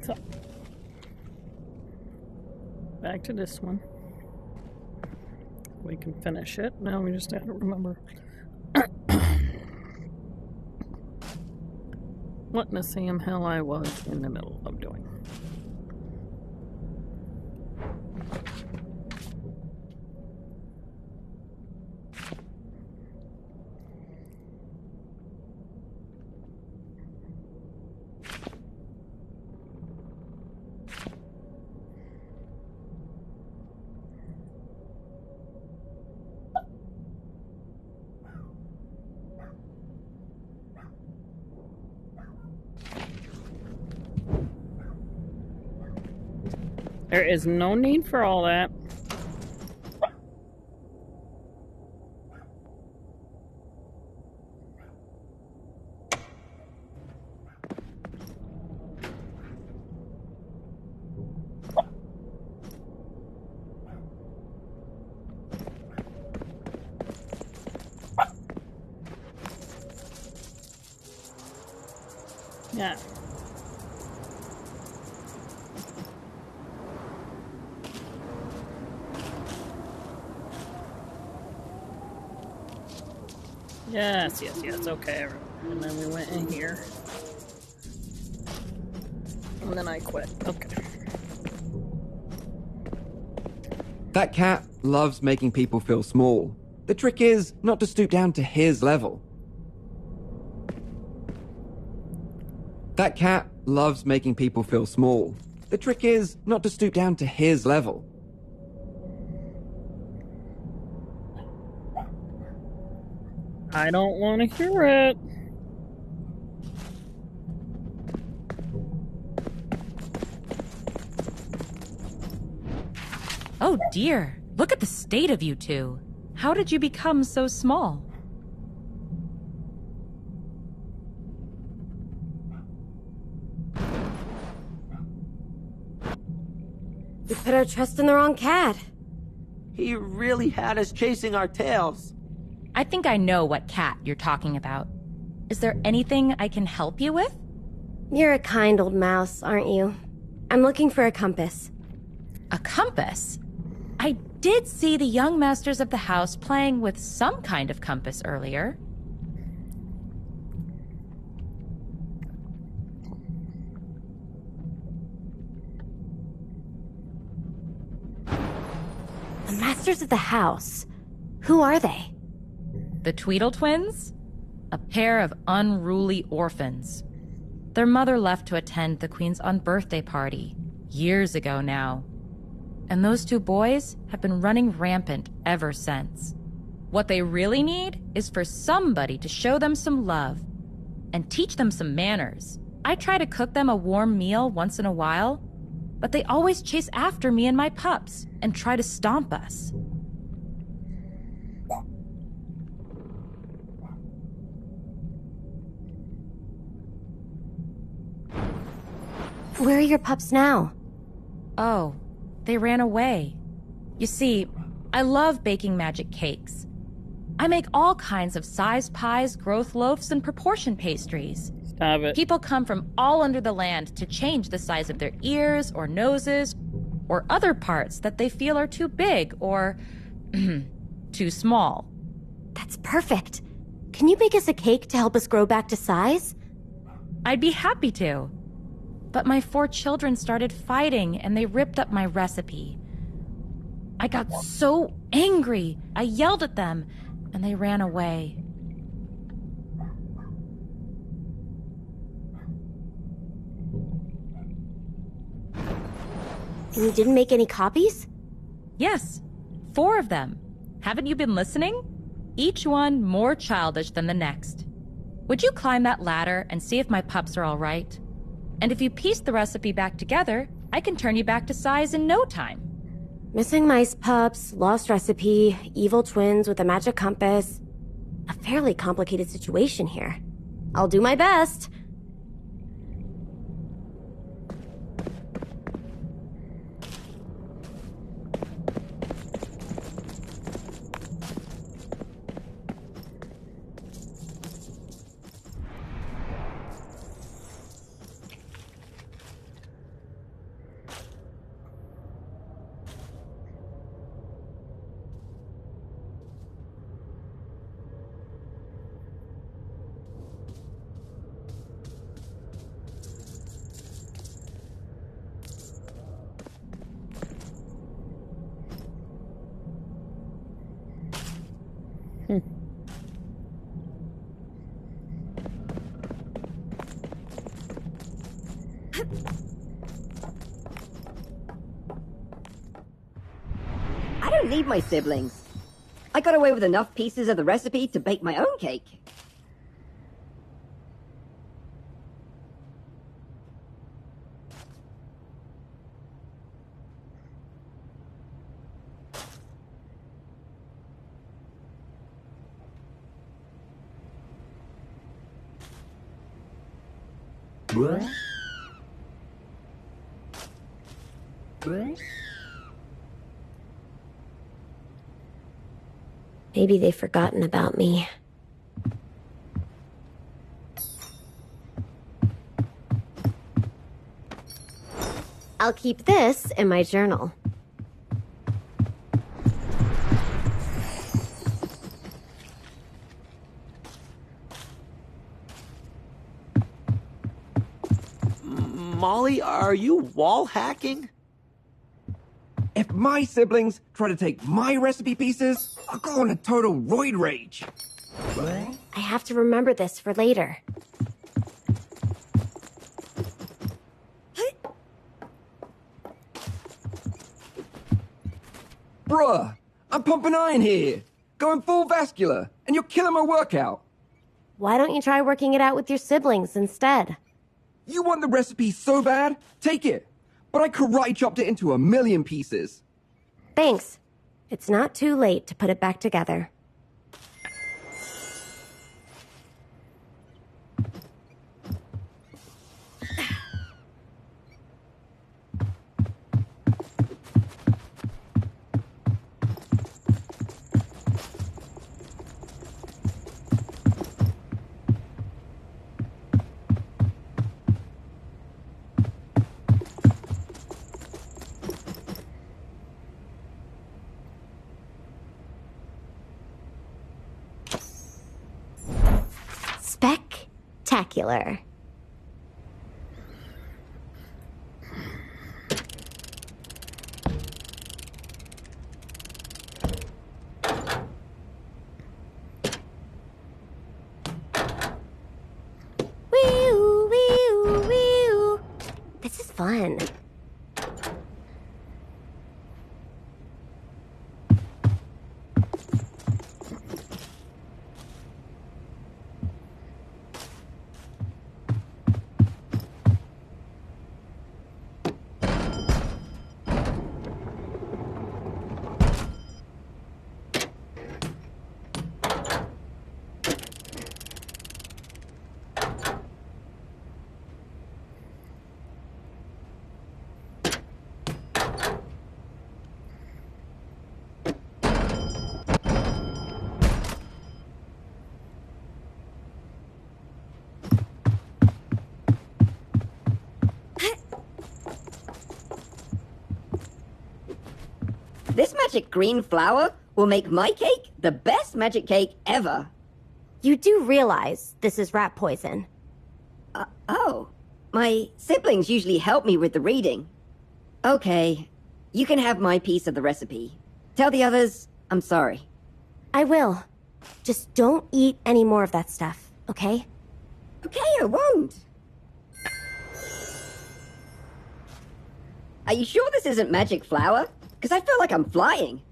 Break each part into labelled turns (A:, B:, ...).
A: So, back to this one. We can finish it. Now we just have to remember what in the Sam hell I was in the middle of doing. There is no need for all that. Yeah. Yes, yes, yes. Okay. And then we went in here. And then I quit. Okay.
B: That cat loves making people feel small. The trick is not to stoop down to his level. That cat loves making people feel small. The trick is not to stoop down to his level.
A: I don't want to hear it.
C: Oh dear, look at the state of you two. How did you become so small?
D: We put our trust in the wrong cat.
E: He really had us chasing our tails.
C: I think I know what cat you're talking about. Is there anything I can help you with?
D: You're a kind old mouse, aren't you? I'm looking for a compass.
C: A compass? I did see the young masters of the house playing with some kind of compass earlier.
D: The masters of the house? Who are they?
C: The Tweedle twins? A pair of unruly orphans. Their mother left to attend the Queen's unbirthday party, years ago now. And those two boys have been running rampant ever since. What they really need is for somebody to show them some love and teach them some manners. I try to cook them a warm meal once in a while, but they always chase after me and my pups and try to stomp us.
D: Where are your pups now?
C: Oh, they ran away. You see, I love baking magic cakes. I make all kinds of size pies, growth loaves, and proportion pastries.
A: Stop it.
C: People come from all under the land to change the size of their ears or noses or other parts that they feel are too big or too small.
D: That's perfect. Can you make us a cake to help us grow back to size?
C: I'd be happy to. But my 4 children started fighting and they ripped up my recipe. I got so angry. I yelled at them and they ran away.
D: And you didn't make any copies?
C: Yes, 4 of them. Haven't you been listening? Each one more childish than the next. Would you climb that ladder and see if my pups are all right? And if you piece the recipe back together, I can turn you back to size in no time.
D: Missing mice pups, lost recipe, evil twins with a magic compass. A fairly complicated situation here. I'll do my best.
F: I don't need my siblings. I got away with enough pieces of the recipe to bake my own cake.
D: Maybe they've forgotten about me. I'll keep this in my journal.
E: Molly, are you wall hacking?
B: If my siblings try to take my recipe pieces, I'll go on a total roid rage.
D: I have to remember this for later.
B: Bruh, I'm pumping iron here, going full vascular, and you're killing my workout.
D: Why don't you try working it out with your siblings instead?
B: You want the recipe so bad? Take it. But I karate chopped it into 1,000,000 pieces.
D: Thanks. It's not too late to put it back together. Spectacular. Wee-oo, wee-oo, wee-oo. This is fun.
F: This magic green flour will make my cake the best magic cake ever.
D: You do realize this is rat poison.
F: Oh, my siblings usually help me with the reading. Okay, you can have my piece of the recipe. Tell the others I'm sorry.
D: I will. Just don't eat any more of that stuff, okay?
F: Okay, I won't. Are you sure this isn't magic flour? Because I feel like I'm flying.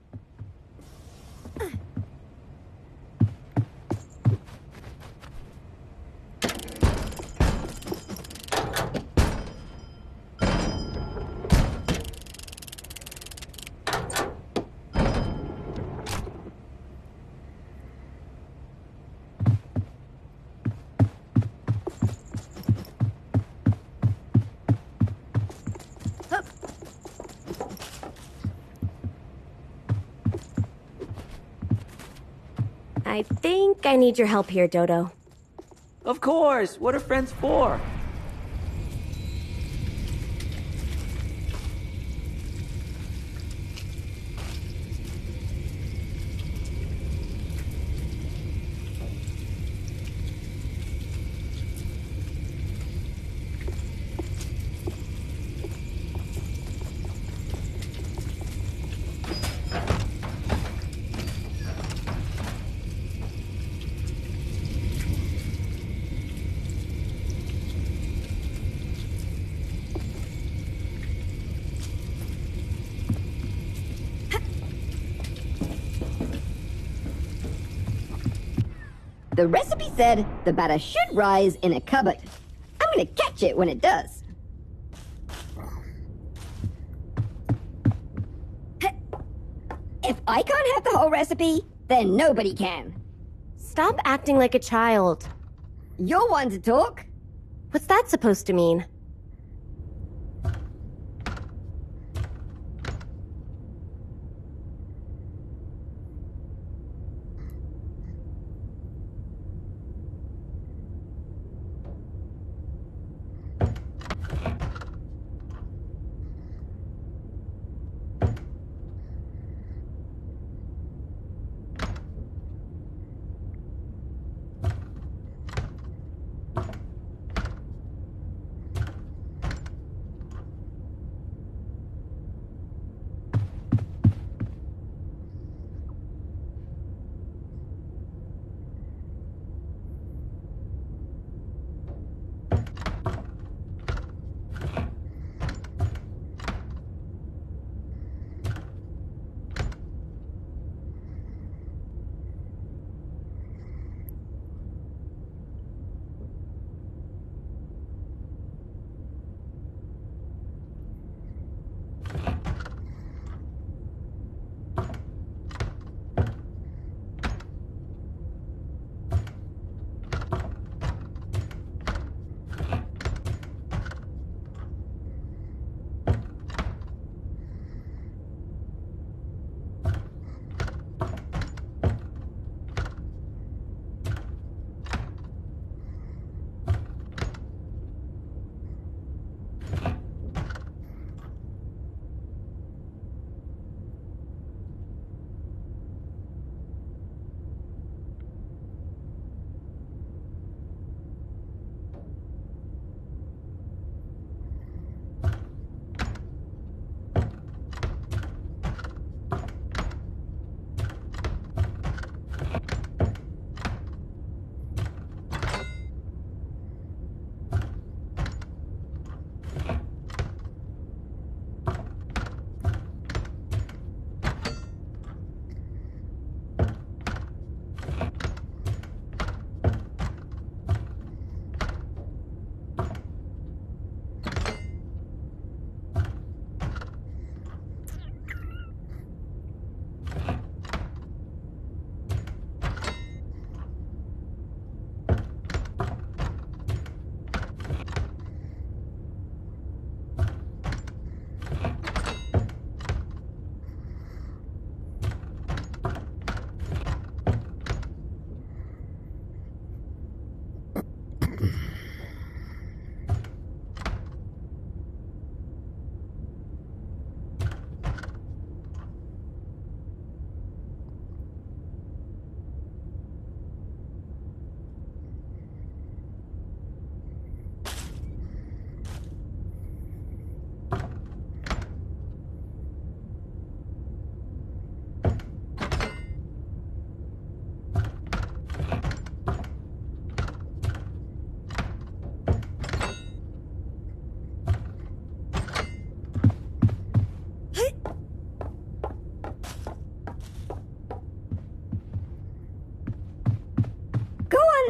D: I think I need your help here, Dodo.
E: Of course. What are friends for?
F: The recipe said the batter should rise in a cupboard. I'm gonna catch it when it does. If I can't have the whole recipe, then nobody can.
D: Stop acting like a child.
F: You're one to talk.
D: What's that supposed to mean?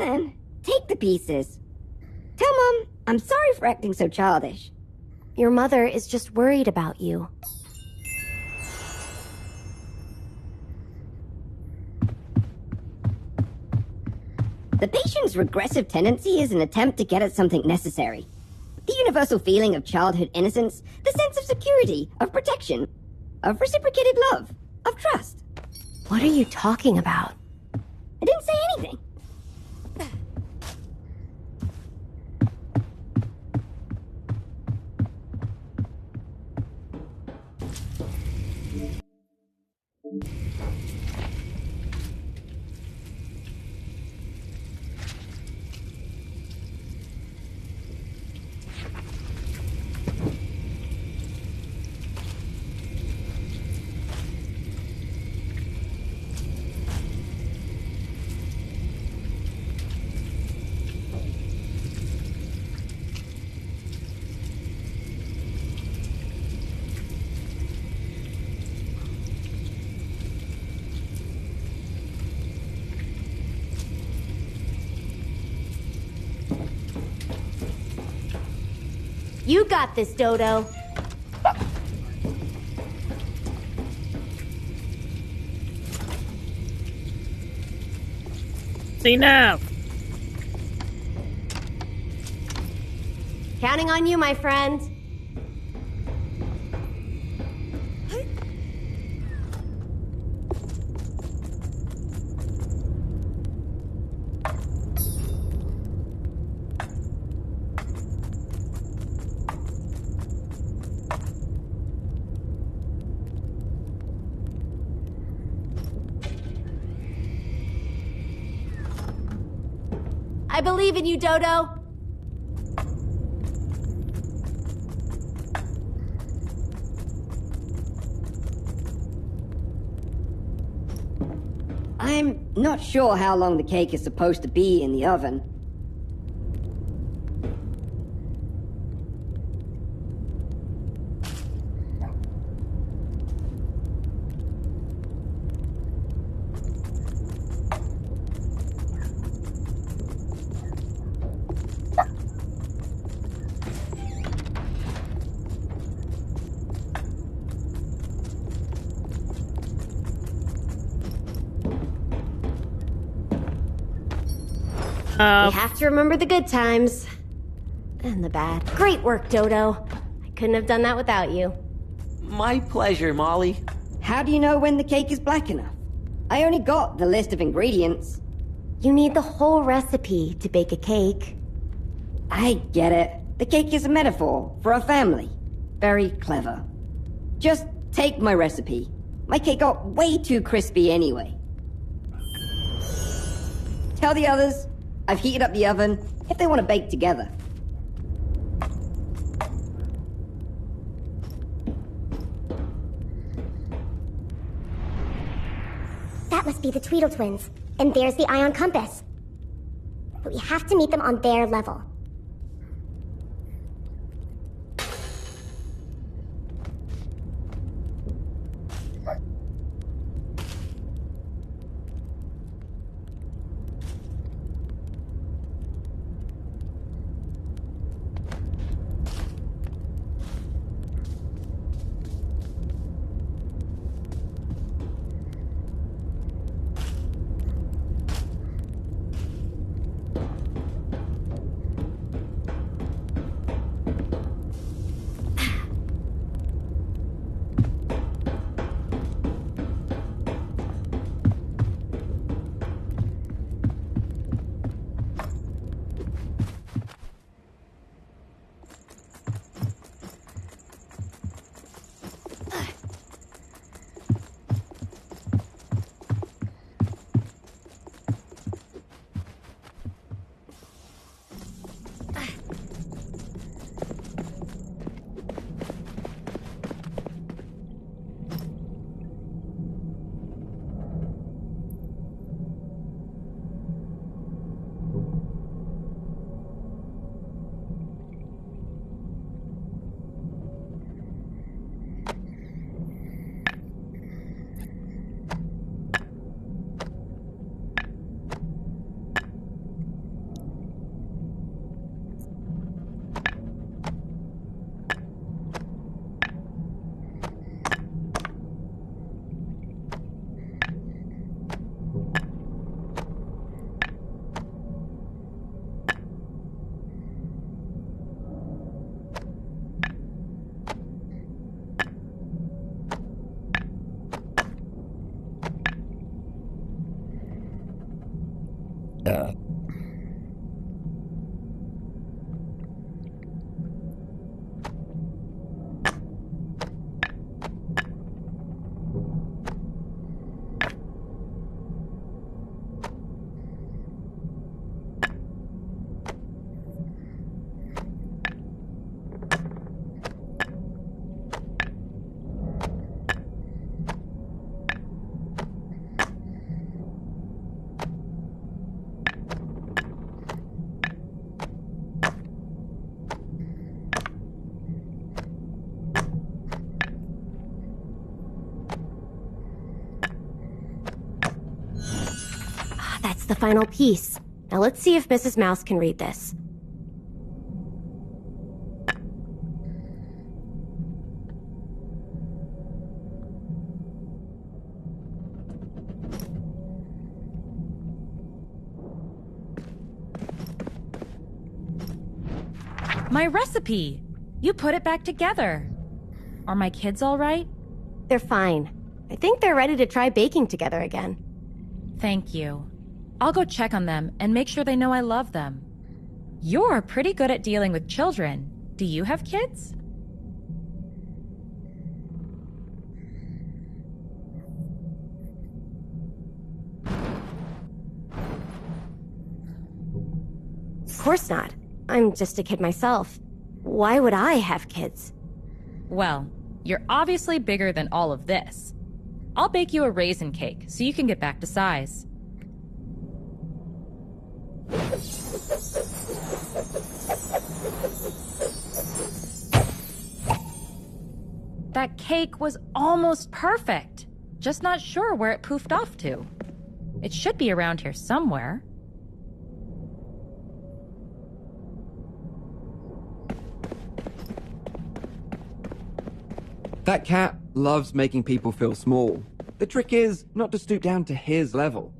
F: Then, take the pieces. Tell Mom I'm sorry for acting so childish.
D: Your mother is just worried about you.
F: The patient's regressive tendency is an attempt to get at something necessary. The universal feeling of childhood innocence, the sense of security, of protection, of reciprocated love, of trust.
D: What are you talking about?
F: I didn't say anything.
D: You got this, Dodo.
A: See now.
D: Counting on you, my friend. I believe in you, Dodo.
F: I'm not sure how long the cake is supposed to be in the oven.
D: We have to remember the good times. And the bad. Great work, Dodo. I couldn't have done that without you.
E: My pleasure, Molly.
F: How do you know when the cake is black enough? I only got the list of ingredients.
D: You need the whole recipe to bake a cake.
F: I get it. The cake is a metaphor for a family. Very clever. Just take my recipe. My cake got way too crispy anyway. Tell the others I've heated up the oven if they want to bake together.
G: That must be the Tweedle twins. And there's the ion compass. But we have to meet them on their level.
D: That's the final piece. Now let's see if Mrs. Mouse can read this.
C: My recipe! You put it back together. Are my kids all right?
D: They're fine. I think they're ready to try baking together again.
C: Thank you. I'll go check on them and make sure they know I love them. You're pretty good at dealing with children. Do you have kids?
D: Of course not. I'm just a kid myself. Why would I have kids?
C: Well, you're obviously bigger than all of this. I'll bake you a raisin cake so you can get back to size. That cake was almost perfect. Just not sure where it poofed off to. It should be around here somewhere.
B: That cat loves making people feel small. The trick is not to stoop down to his level.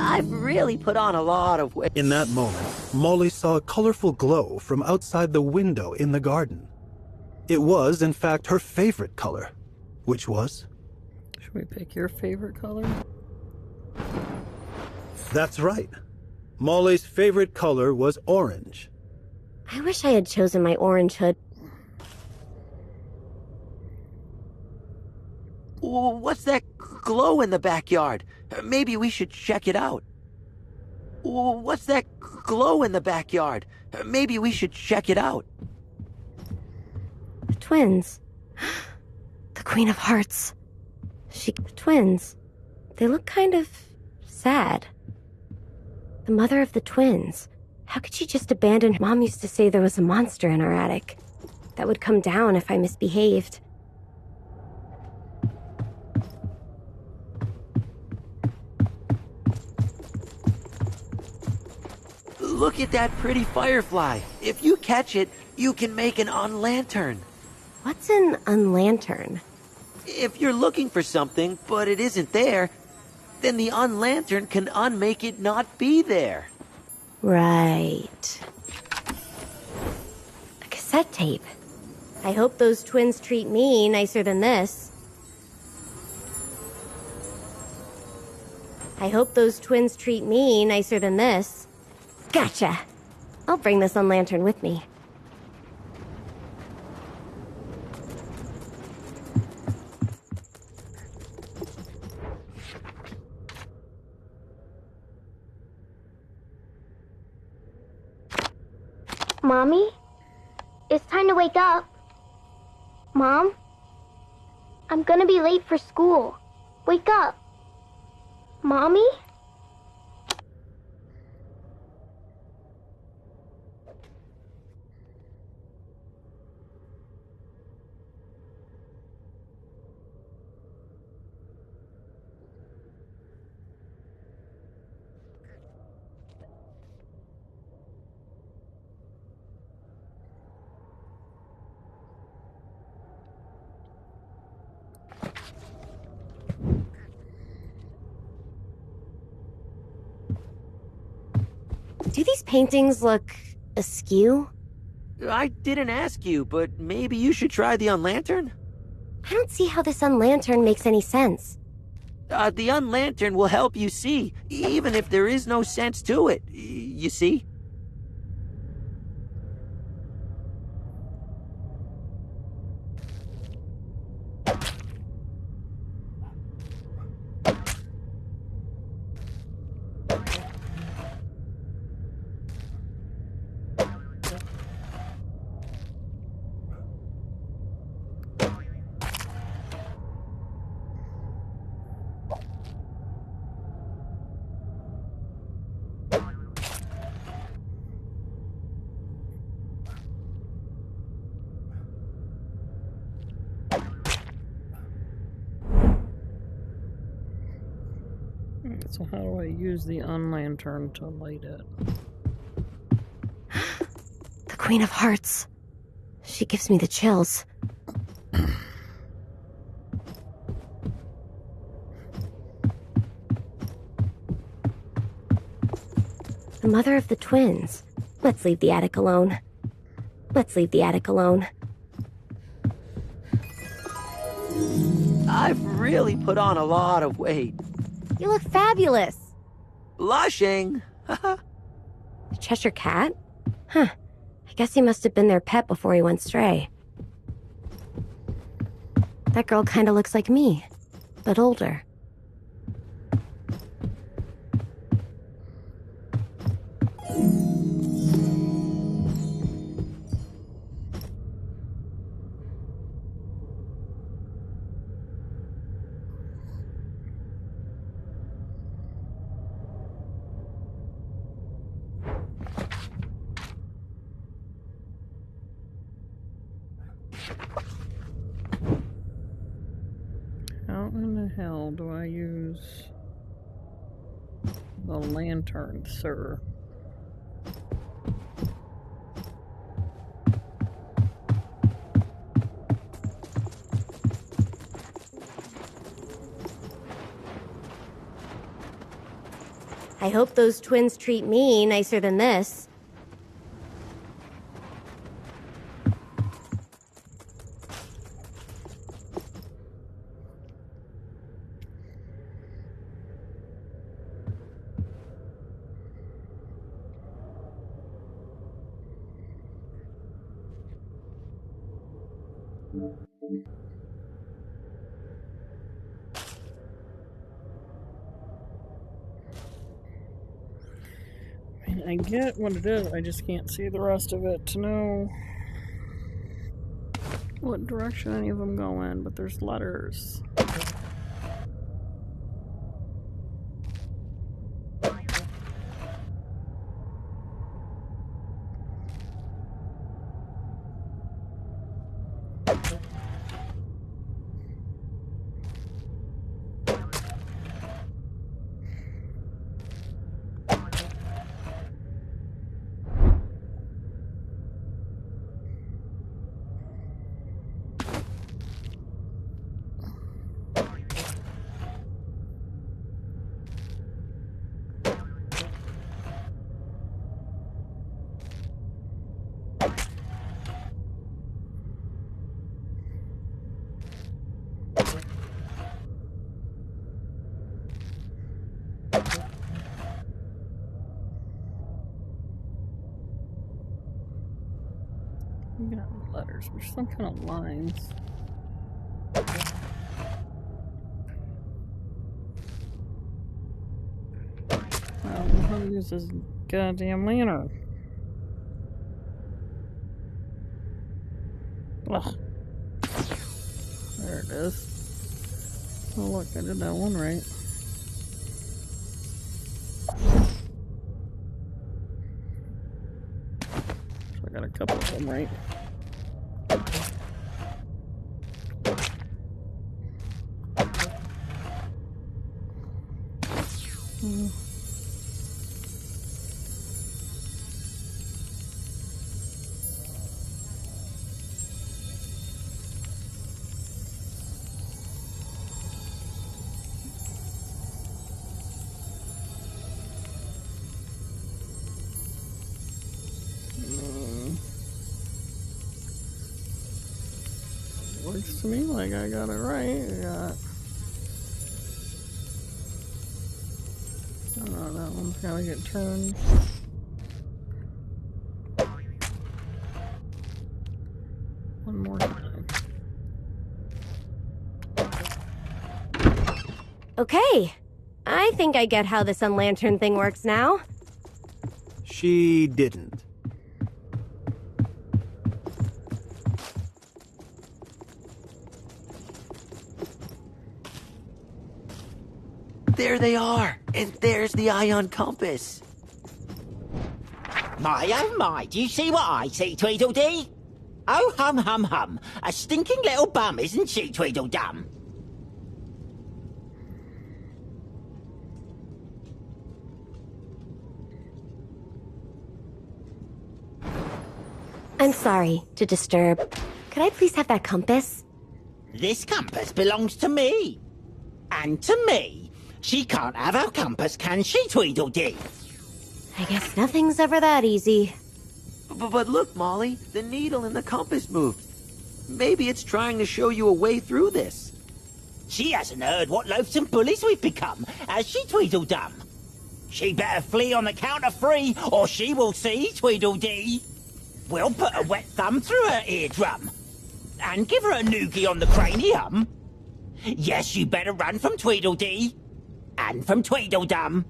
E: I've really put on a lot of weight.
H: In that moment, Molly saw a colorful glow from outside the window in the garden. It was, in fact, her favorite color, which was...
A: Should we pick your favorite color?
H: That's right. Molly's favorite color was orange.
D: I wish I had chosen my orange hood.
E: What's that glow in the backyard? Maybe we should check it out. What's that glow in the backyard? Maybe we should check it out.
D: The twins. The Queen of Hearts. The twins. They look kind of sad. The mother of the twins. How could she just abandon... Mom used to say there was a monster in our attic that would come down if I misbehaved.
E: Look at that pretty firefly. If you catch it, you can make an unlantern.
D: What's an unlantern?
E: If you're looking for something, but it isn't there, then the unlantern can unmake it not be there.
D: Right. A cassette tape. I hope those twins treat me nicer than this. I hope those twins treat me nicer than this. Gotcha. I'll bring this unlantern with me.
G: Mommy? It's time to wake up. Mom? I'm gonna be late for school. Wake up. Mommy?
D: Do these paintings look askew?
E: I didn't ask you, but maybe you should try the unlantern?
D: I don't see how this unlantern makes any sense.
E: The unlantern will help you see, even if there is no sense to it. You see?
A: So how do I use the unlantern to light it?
D: The Queen of Hearts. She gives me the chills. The mother of the twins. Let's leave the attic alone. Let's leave the attic alone.
E: I've really put on a lot of weight.
D: You look fabulous.
E: Blushing.
D: The Cheshire Cat? Huh. I guess he must have been their pet before he went stray. That girl kinda looks like me, but older.
A: How in the hell do I use the lantern, sir?
D: I hope those twins treat me nicer than this.
A: I get what it is, I just can't see the rest of it to know what direction any of them go in, but there's letters. We got letters, which some kind of lines. I don't know how to use this goddamn lantern. Ugh. There it is. Oh look, I did that one right. So I got a couple of them right. Looks to me like I got it right. I got... Oh, that one's gotta get turned. One more time.
D: Okay. I think I get how this unlantern thing works now.
H: She didn't.
E: There they are, and there's the ion compass.
I: My oh my, do you see what I see, Tweedledee? Oh hum hum hum, a stinking little bum, isn't she, Tweedledum?
D: I'm sorry to disturb. Could I please have that compass?
I: This compass belongs to me. And to me. She can't have our compass, can she, Tweedledee?
D: I guess nothing's ever that easy.
E: But look, Molly, the needle in the compass moved. Maybe it's trying to show you a way through this.
I: She hasn't heard what loathsome bullies we've become, has she, Tweedledum? She better flee on the count of 3, or she will see, Tweedledee. We'll put a wet thumb through her eardrum. And give her a noogie on the cranium. Yes, you better run from Tweedledee. And from Tweedledum.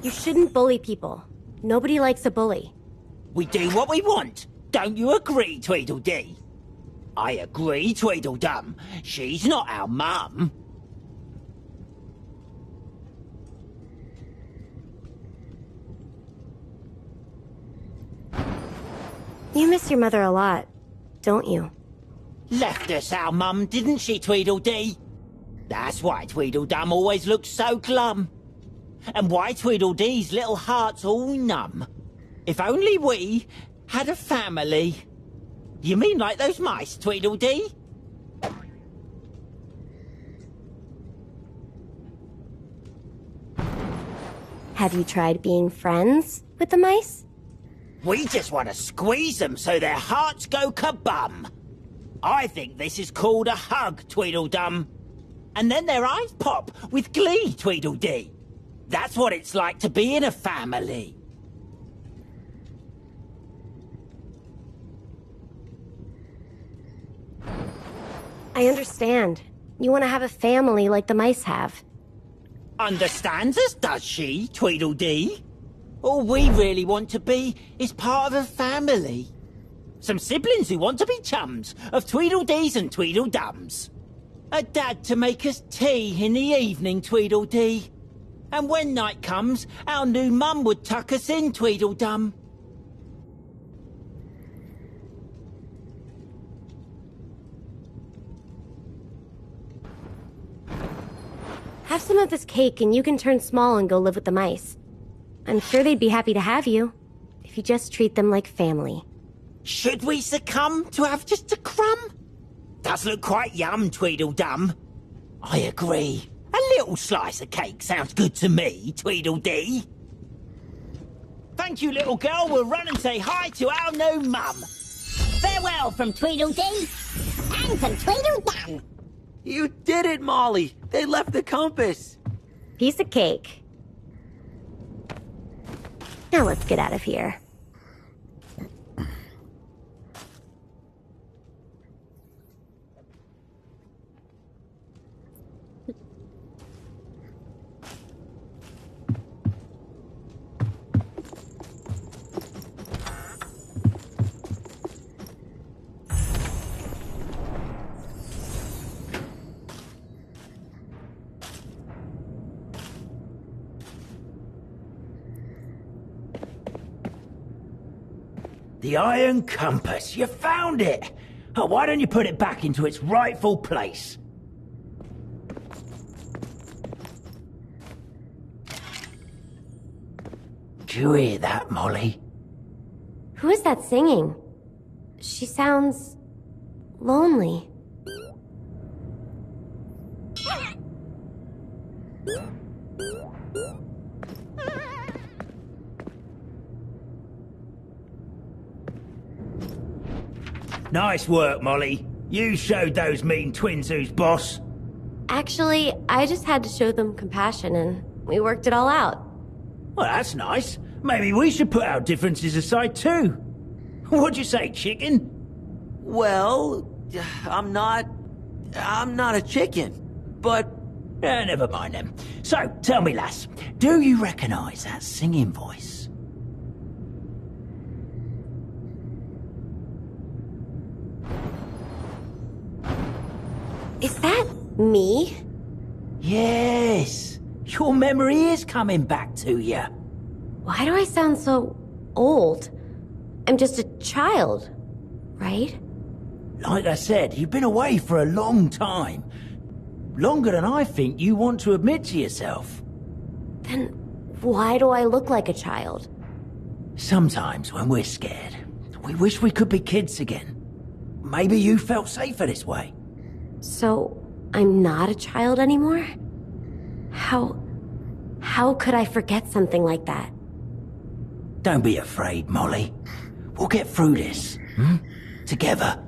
D: You shouldn't bully people. Nobody likes a bully.
I: We do what we want. Don't you agree, Tweedledee? I agree, Tweedledum. She's not our mum.
D: You miss your mother a lot, don't you?
I: Left us our mum, didn't she, Tweedledee? That's why Tweedledum always looks so glum. And why Tweedledee's little heart's all numb. If only we had a family. You mean like those mice, Tweedledee?
D: Have you tried being friends with the mice?
I: We just want to squeeze them so their hearts go kabum. I think this is called a hug, Tweedledum. And then their eyes pop with glee, Tweedledee. That's what it's like to be in a family.
D: I understand. You want to have a family like the mice have.
I: Understands us, does she, Tweedledee? All we really want to be is part of a family. Some siblings who want to be chums of Tweedledees and Tweedledums. A dad to make us tea in the evening, Tweedledee. And when night comes, our new mum would tuck us in, Tweedledum.
D: Have some of this cake and you can turn small and go live with the mice. I'm sure they'd be happy to have you, if you just treat them like family.
I: Should we succumb to have just a crumb? Does look quite yum, Tweedledum. I agree. A little slice of cake sounds good to me, Tweedledee. Thank you, little girl. We'll run and say hi to our new mum.
F: Farewell from Tweedledee and from Tweedledum.
E: You did it, Molly! They left the compass!
D: Piece of cake. Now let's get out of here.
I: The iron compass. You found it. Oh, why don't you put it back into its rightful place? Do you hear that, Molly?
D: Who is that singing? She sounds lonely.
I: Nice work, Molly. You showed those mean twins who's boss.
D: Actually, I just had to show them compassion and we worked it all out.
I: Well, that's nice. Maybe we should put our differences aside too. What'd you say, chicken?
E: Well, I'm not a chicken, but...
I: Never mind then. So, tell me, lass, do you recognise that singing voice?
D: Is that me?
I: Yes. Your memory is coming back to you.
D: Why do I sound so old? I'm just a child, right?
I: Like I said, you've been away for a long time. Longer than I think you want to admit to yourself.
D: Then why do I look like a child?
I: Sometimes when we're scared, we wish we could be kids again. Maybe you felt safer this way.
D: So, I'm not a child anymore? How could I forget something like that?
I: Don't be afraid, Molly. We'll get through this, together.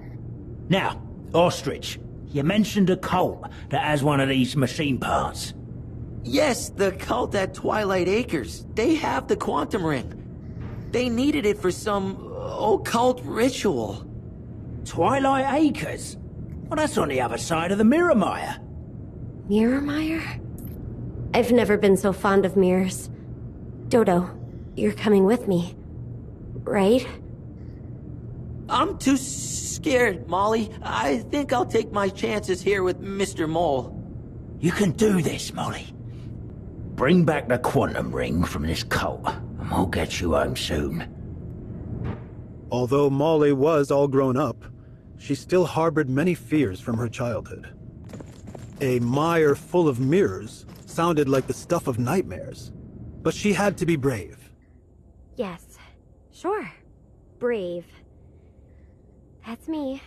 I: Now, Ostrich, you mentioned a cult that has one of these machine parts.
E: Yes, the cult at Twilight Acres. They have the quantum ring. They needed it for some occult ritual.
I: Twilight Acres? Well, that's on the other side of the Mirror Mire.
D: Mirror Mire? I've never been so fond of mirrors. Dodo, you're coming with me, right?
E: I'm too scared, Molly. I think I'll take my chances here with Mr. Mole.
I: You can do this, Molly. Bring back the quantum ring from this cult, and we'll get you home soon.
H: Although Molly was all grown up, she still harbored many fears from her childhood. A mire full of mirrors sounded like the stuff of nightmares, but she had to be brave.
D: Yes, sure. Brave. That's me.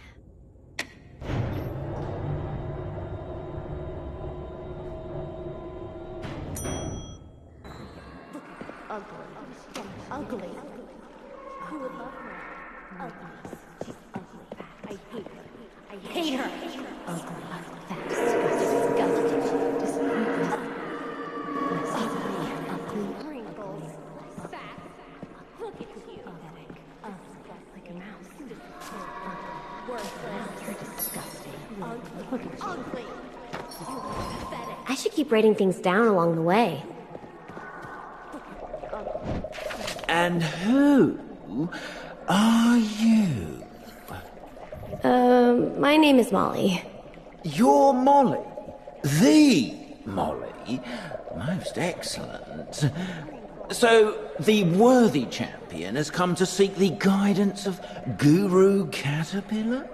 G: Ugly. Who would love her? Ugly. She's ugly. I hate her. I hate her. Ugly. Fat. Disgusting. Disgusting. Ugly. Wrinkles. Fat. Look at you. Pathetic. Like a mouse. Worthless. You're disgusting. Ugly. You are pathetic.
D: I should keep writing things down along the way.
I: And who are you?
D: My name is Molly.
I: You're Molly. The Molly. Most excellent. So, the worthy champion has come to seek the guidance of Guru Caterpillar?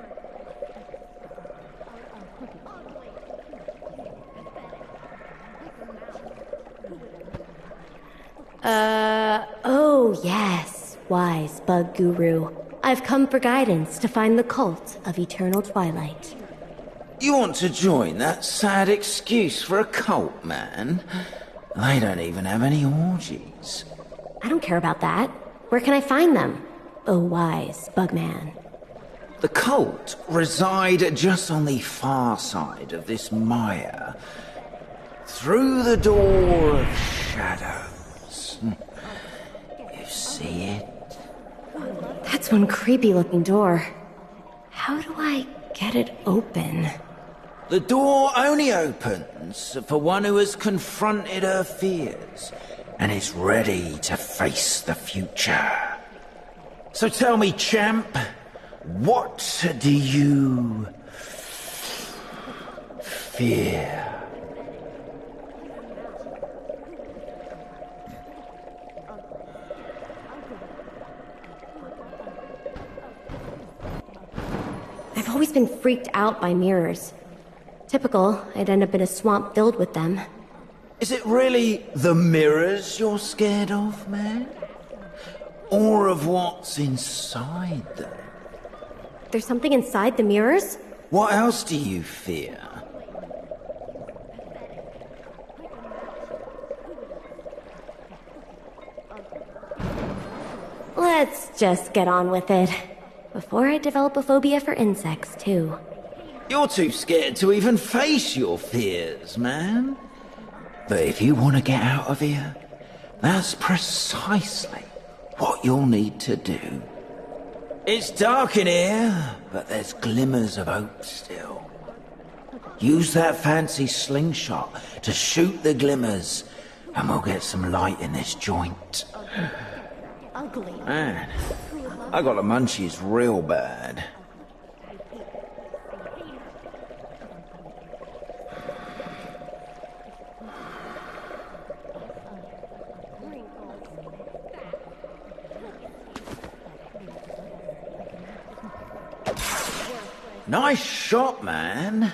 D: Oh yes, wise bug guru. I've come for guidance to find the cult of eternal twilight.
I: You want to join that sad excuse for a cult, man? They don't even have any orgies.
D: I don't care about that. Where can I find them? Oh wise bugman.
I: The cult reside just on the far side of this mire. Through the door of shadows. You see it?
D: That's one creepy looking door. How do I get it open?
I: The door only opens for one who has confronted her fears and is ready to face the future. So tell me, champ, what do you fear?
D: I've always been freaked out by mirrors. Typical, I'd end up in a swamp filled with them.
I: Is it really the mirrors you're scared of, man? Or of what's inside them?
D: There's something inside the mirrors?
I: What else do you fear?
D: Let's just get on with it. Before I develop a phobia for insects, too.
I: You're too scared to even face your fears, man. But if you want to get out of here, that's precisely what you'll need to do. It's dark in here, but there's glimmers of hope still. Use that fancy slingshot to shoot the glimmers, and we'll get some light in this joint.
G: Ugly.
I: Man, I got the munchies real bad. Nice shot, man.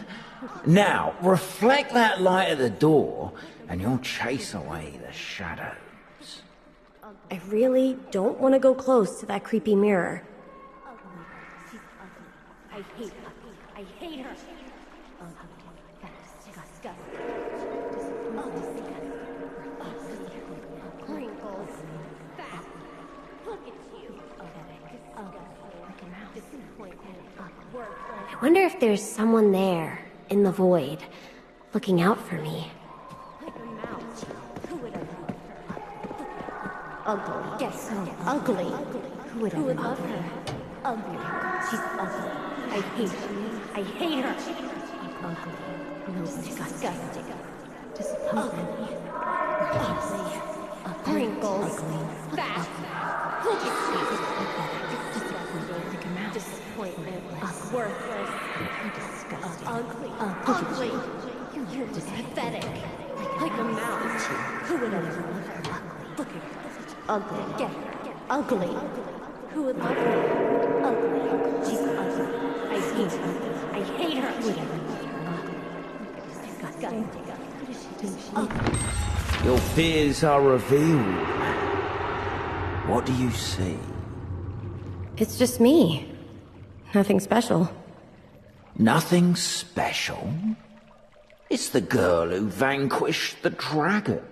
I: Now, reflect that light at the door, and you'll chase away the shadows.
D: I really don't want to go close to that creepy mirror. I hate her. I hate her. Wrinkles. Fat. Look at you. I wonder if there's someone there, in the void, looking out for me. Ugly. Yes, so ugly. Who would love her? Ugly. She's ugly. I hate her. I hate her. Ugly. Nobody's disgusting. Disappointing. Ugly. Wrinkles. Fat. Look at you. Disappointment. Worthless. Disgusting. Ugly. Ugly. You're just pathetic. Like a mouse. Who would ever love her? Look at her. Ugly. Get her. Ugly. Who would love her? Ugly. She's ugly. I hate her. I hate her. Who would ever love her? Ugly. Disgusting. What does she do? She
I: Your fears are revealed. What do you see?
D: It's just me. Nothing special.
I: Nothing special? It's the girl who vanquished the dragon,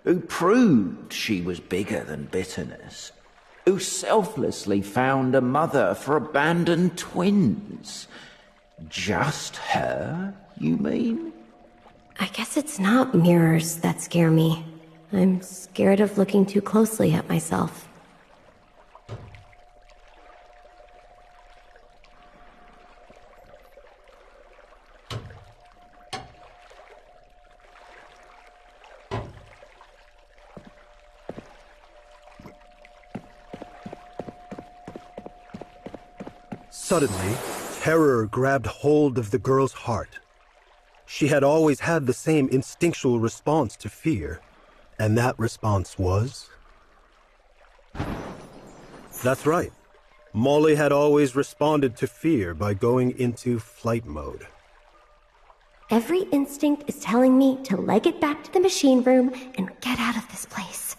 I: who proved she was bigger than bitterness, who selflessly found a mother for abandoned twins. Just her, you mean?
D: I guess it's not mirrors that scare me. I'm scared of looking too closely at myself.
H: Suddenly, terror grabbed hold of the girl's heart. She had always had the same instinctual response to fear, and that response was... That's right. Molly had always responded to fear by going into flight mode.
D: Every instinct is telling me to leg it back to the machine room and get out of this place.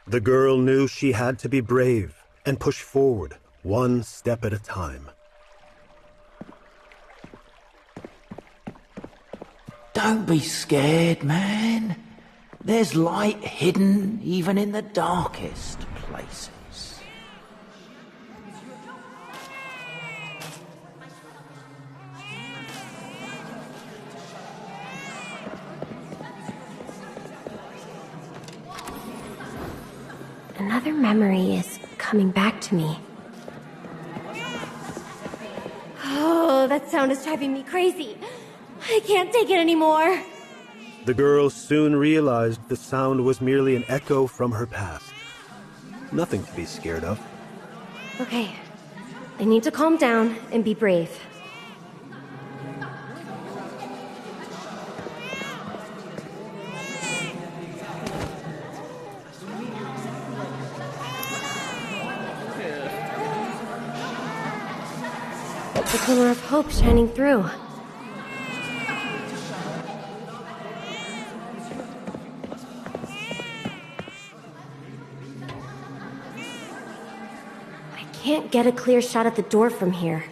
H: The girl knew she had to be brave and push forward, one step at a time.
I: Don't be scared, man. There's light hidden even in the darkest places.
D: Another memory is coming back to me. Oh, that sound is driving me crazy. I can't take it anymore.
H: The girl soon realized the sound was merely an echo from her past. Nothing to be scared of.
D: Okay, I need to calm down and be brave. The glimmer of hope shining through. I can't get a clear shot at the door from here.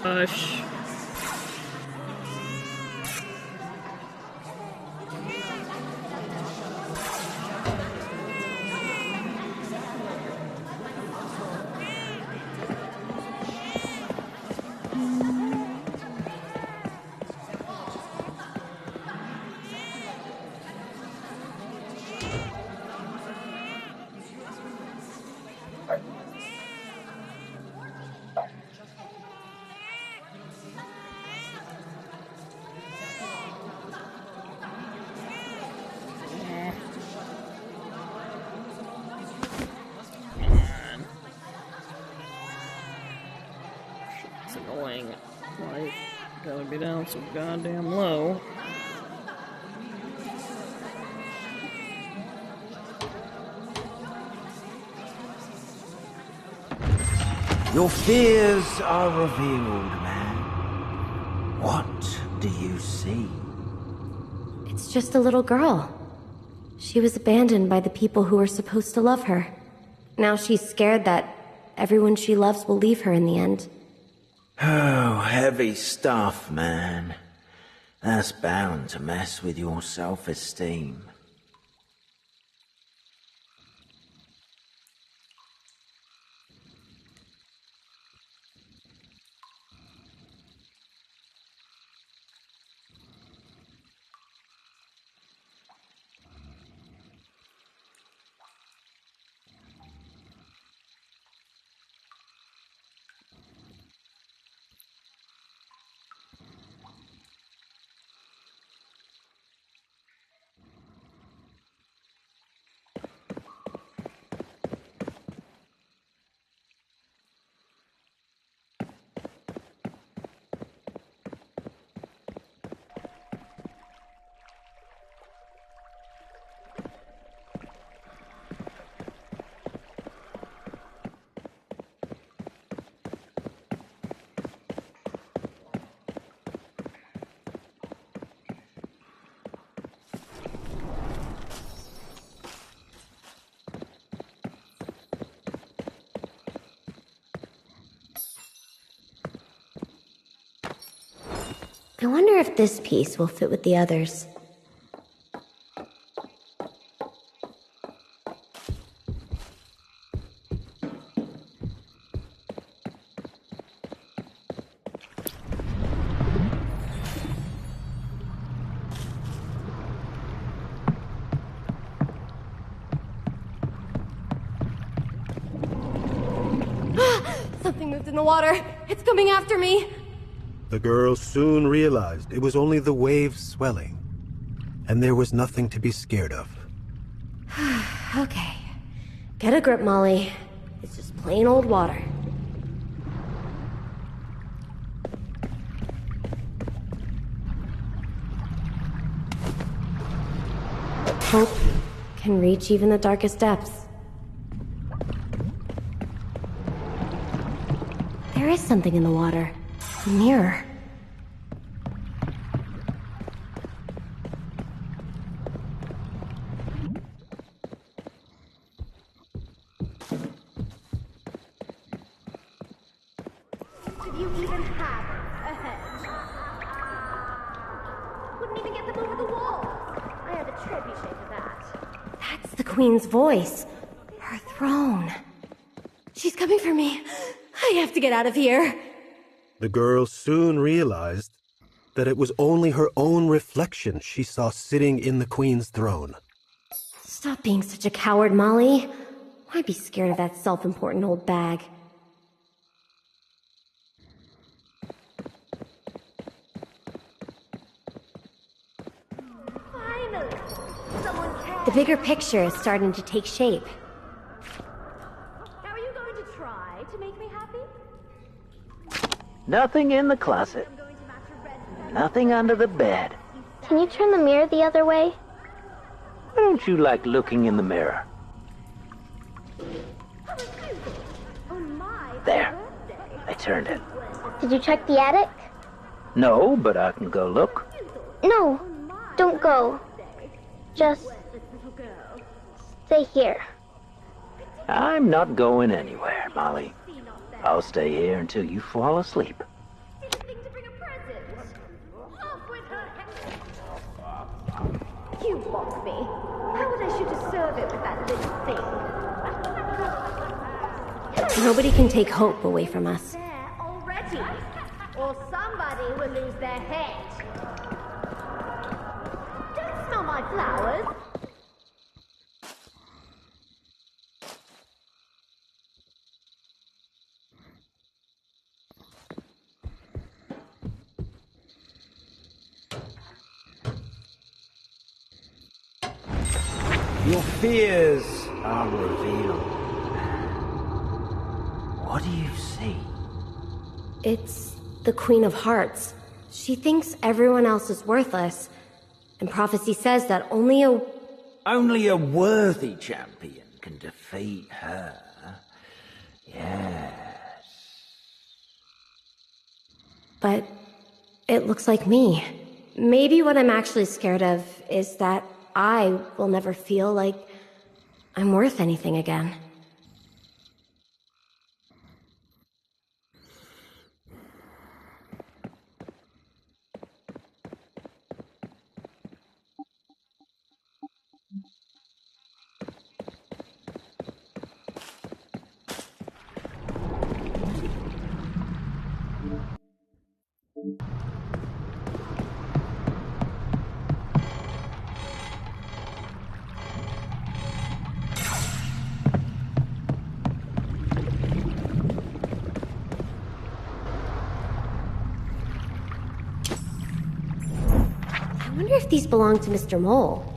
A: Gosh. Gotta be down so goddamn low.
E: Your fears are revealed, man. What do you see?
D: It's just a little girl. She was abandoned by the people who were supposed to love her. Now she's scared that everyone she loves will leave her in the end.
E: Oh, heavy stuff, man. That's bound to mess with your self-esteem.
D: I wonder if this piece will fit with the others. Something moved in the water. It's coming after me.
H: The girl soon realized it was only the waves swelling, and there was nothing to be scared of.
D: Okay. Get a grip, Molly. It's just plain old water. Hope can reach even the darkest depths. There is something in the water. A mirror.
G: Did you even have a hedge? Couldn't even get them over the wall. I had a trebuchet for that.
D: That's the Queen's voice. Her throne. She's coming for me. I have to get out of here.
H: The girl soon realized that it was only her own reflection she saw sitting in the Queen's throne.
D: Stop being such a coward, Molly. Why be scared of that self-important old bag?
G: Finally! Someone cares.
D: The bigger picture is starting to take shape.
G: How are you going to try to make me happy?
E: Nothing in the closet.
G: I'm going to match a red.
E: Nothing under the bed.
G: Can you turn the mirror the other way?
E: Why don't you like looking in the mirror?
G: On my
E: There.
G: birthday.
E: I turned it.
G: Did you check the attic?
E: No, but I can go look.
G: No, don't go. Just stay here.
E: I'm not going anywhere, Molly. I'll stay here until you fall asleep.
G: Did you think to bring a present? Off with her head. You mock me. How would I shoot a servant with that little thing?
D: Nobody can take hope away from us.
G: There already. Or somebody will lose their head. Don't smell my flowers.
E: Your fears are revealed. What do you see?
D: It's the Queen of Hearts. She thinks everyone else is worthless, and prophecy says that only
J: a worthy champion can defeat her. Yes.
D: But it looks like me. Maybe what I'm actually scared of is that I will never feel like I'm worth anything again. I wonder if these belong to Mr. Mole.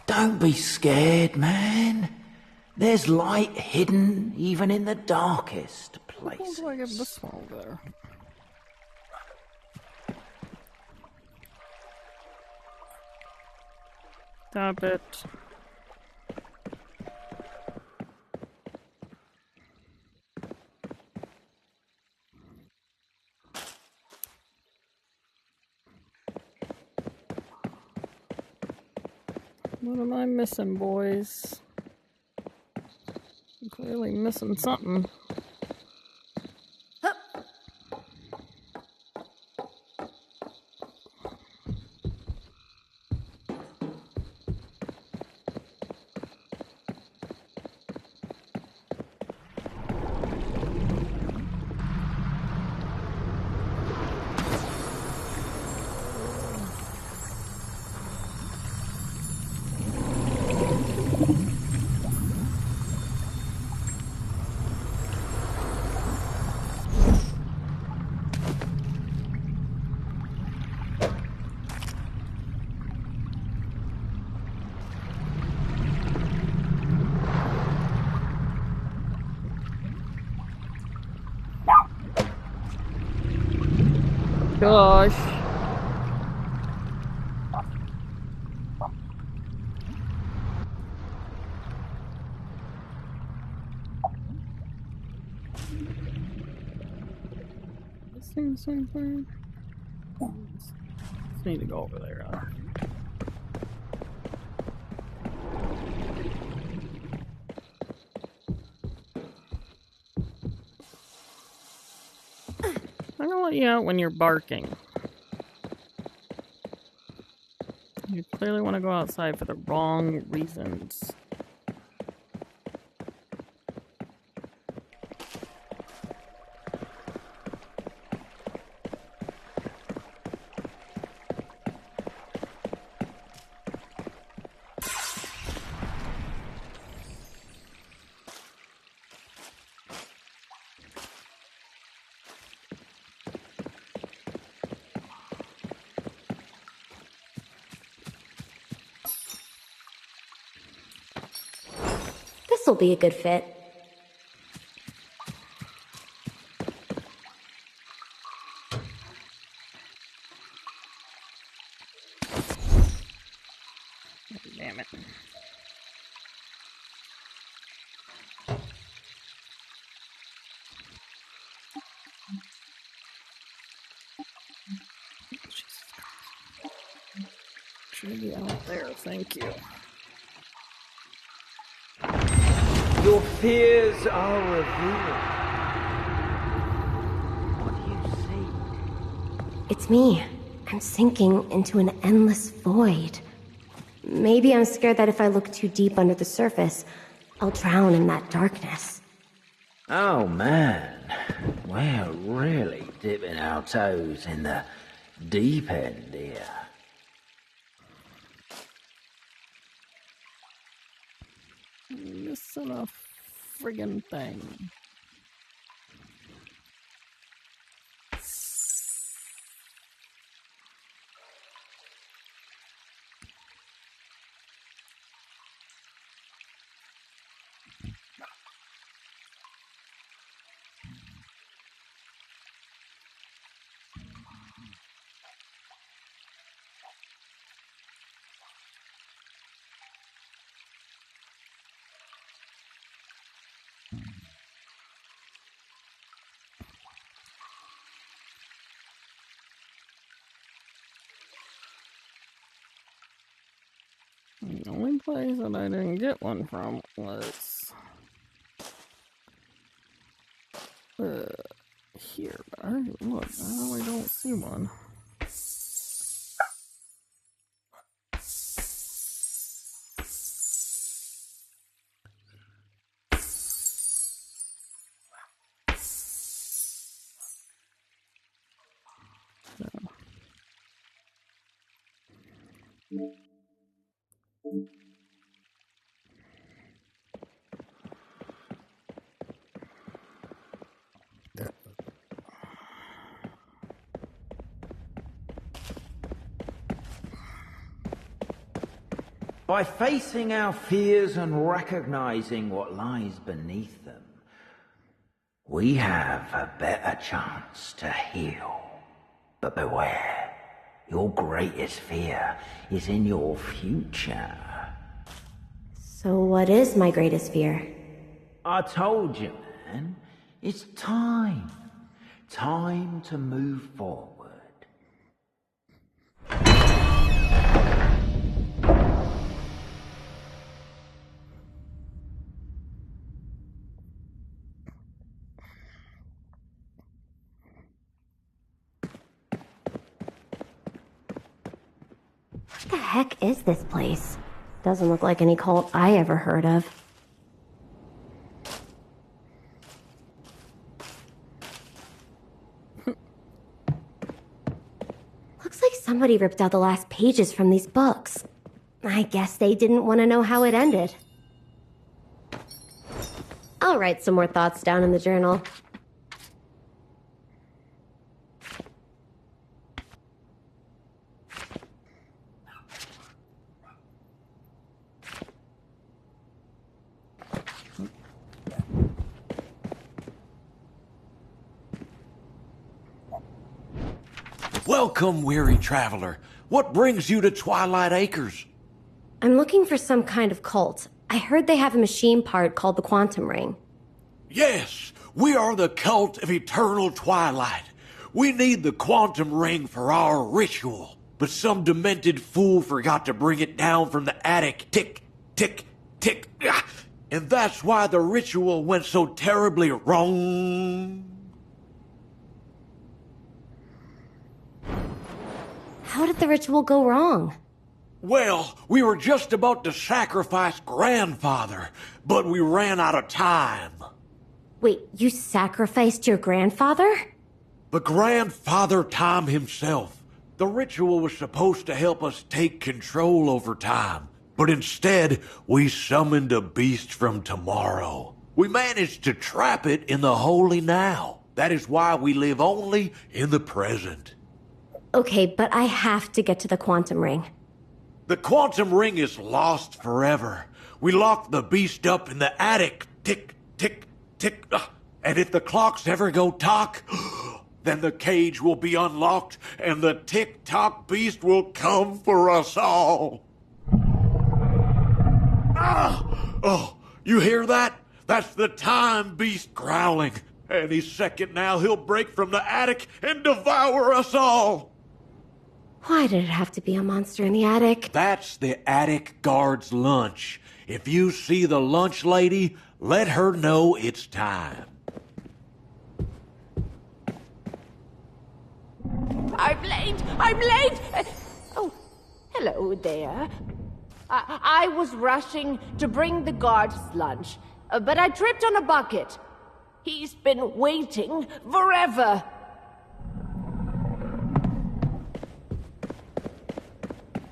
J: Don't be scared, man. There's light hidden even in the darkest places.
A: How do I get this one there? Stop it. What am I missing, boys? I'm clearly missing something. Gosh. see the same thing? Just need to go over there. I'm gonna let you out when you're barking. You clearly want to go outside for the wrong reasons.
D: This'll be a good fit.
A: Damn it. Should be out there, thank you.
J: Your fears are revealed. What do you see?
D: It's me. I'm sinking into an endless void. Maybe I'm scared that if I look too deep under the surface, I'll drown in that darkness.
J: Oh man, we're really dipping our toes in the deep end here.
A: Missing a friggin' thing. The only place that I didn't get one from was here. But look, I really don't see one.
J: By facing our fears and recognizing what lies beneath them, we have a better chance to heal. But beware, your greatest fear is in your future.
D: So what is my greatest fear?
J: I told you, man. It's time. Time to move forward.
D: What the heck is this place? Doesn't look like any cult I ever heard of. Looks like somebody ripped out the last pages from these books. I guess they didn't want to know how it ended. I'll write some more thoughts down in the journal.
K: Welcome, weary traveler. What brings you to Twilight Acres?
D: I'm looking for some kind of cult. I heard they have a machine part called the Quantum Ring.
K: Yes, we are the cult of eternal twilight. We need the quantum ring for our ritual. But some demented fool forgot to bring it down from the attic. Tick, tick, tick. Ah! And that's why the ritual went so terribly wrong.
D: How did the ritual go wrong?
K: Well, we were just about to sacrifice Grandfather, but we ran out of time.
D: Wait, you sacrificed your grandfather?
K: But Grandfather Time himself. The ritual was supposed to help us take control over time, but instead, we summoned a beast from tomorrow. We managed to trap it in the holy now. That is why we live only in the present.
D: Okay, but I have to get to the quantum ring.
K: The quantum ring is lost forever. We locked the beast up in the attic. Tick, tick, tick. And if the clocks ever go tock, then the cage will be unlocked and the tick-tock beast will come for us all. Oh, you hear that? That's the time beast growling. Any second now he'll break from the attic and devour us all.
D: Why did it have to be a monster in the attic?
K: That's the attic guard's lunch. If you see the lunch lady, let her know it's time.
L: I'm late! I'm late! Oh, hello there. I was rushing to bring the guard's lunch, but I tripped on a bucket. He's been waiting forever.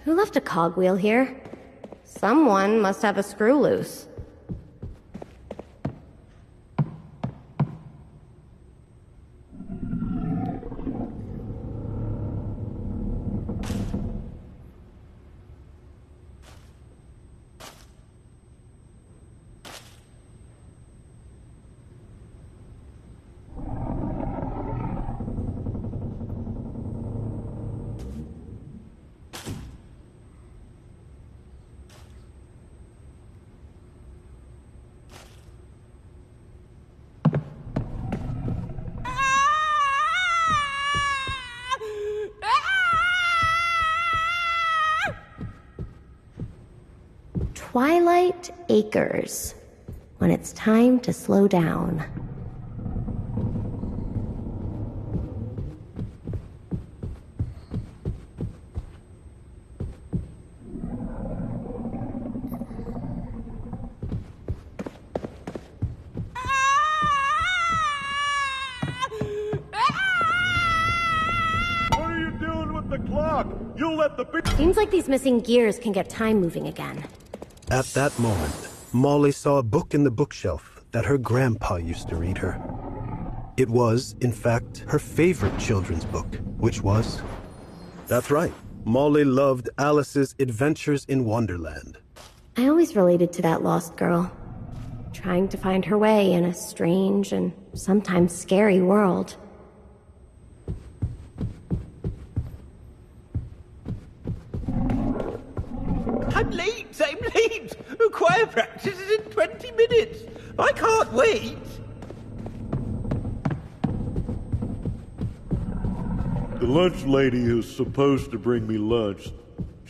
D: Who left a cogwheel here? Someone must have a screw loose. Twilight Acres, when it's time to slow down.
K: What are you doing with the clock? You'll let the beast...
D: Seems like these missing gears can get time moving again.
H: At that moment, Molly saw a book in the bookshelf that her grandpa used to read her. It was, in fact, her favorite children's book, which was... That's right, Molly loved Alice's Adventures in Wonderland.
D: I always related to that lost girl, trying to find her way in a strange and sometimes scary world.
I: I'm late! I'm late! Choir practice is in 20 minutes! I can't wait!
K: The lunch lady is supposed to bring me lunch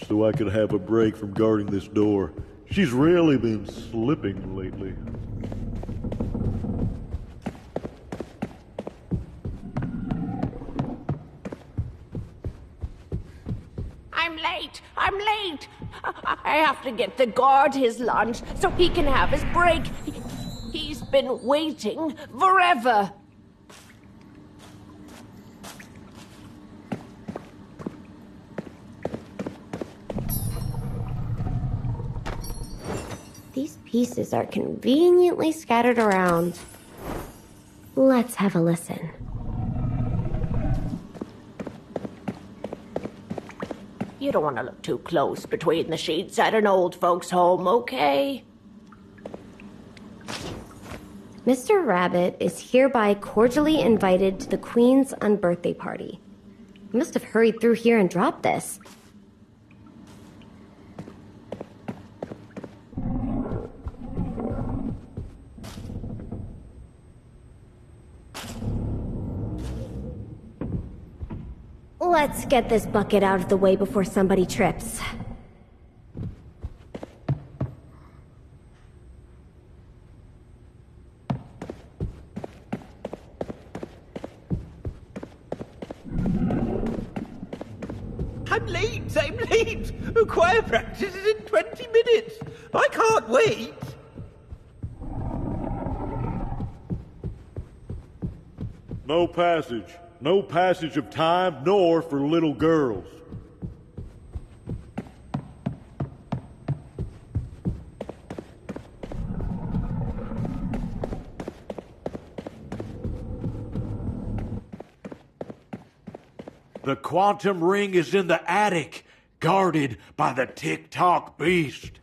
K: so I could have a break from guarding this door. She's really been slipping lately.
L: I'm late! I'm late! I have to get the guard his lunch so he can have his break. He's been waiting forever.
D: These pieces are conveniently scattered around. Let's have a listen.
L: You don't want to look too close between the sheets at an old folks' home, okay?
D: Mr. Rabbit is hereby cordially invited to the Queen's unbirthday party. He must have hurried through here and dropped this. Let's get this bucket out of the way before somebody trips.
I: I'm late! I'm late! Choir practice is in 20 minutes! I can't wait!
K: No passage. No passage of time, nor for little girls. The quantum ring is in the attic, guarded by the tick-tock beast.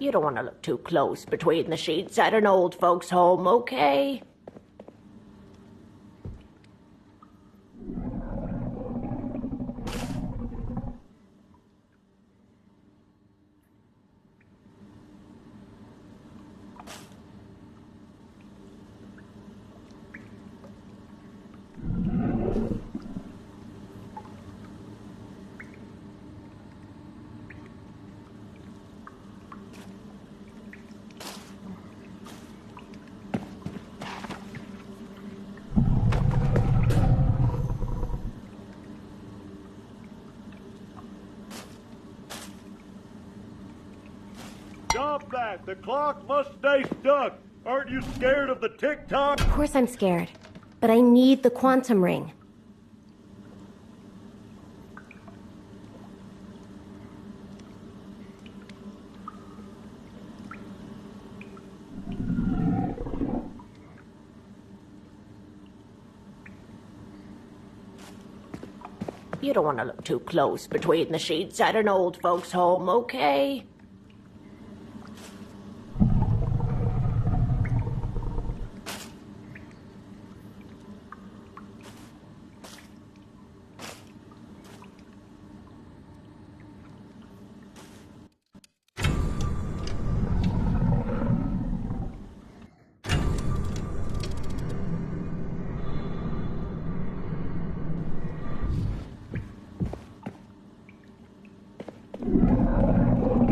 L: You don't want to look too close between the sheets at an old folks' home, okay?
K: Stop that! The clock must stay stuck! Aren't you scared of the tick-tock?
D: Of course I'm scared, but I need the quantum ring.
L: You don't want to look too close between the sheets at an old folks' home, okay?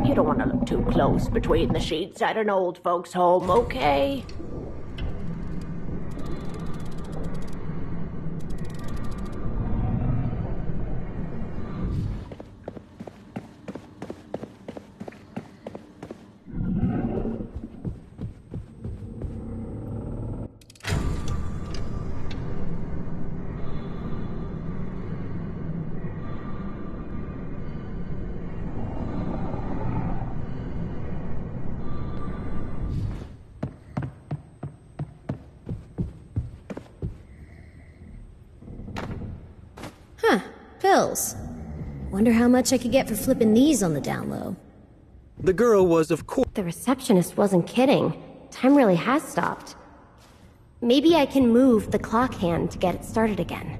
L: You don't want to look too close between the sheets at an old folks' home, okay?
D: Huh, pills. Wonder how much I could get for flipping these on the down low.
H: The girl was, of course.
D: The receptionist wasn't kidding. Time really has stopped. Maybe I can move the clock hand to get it started again.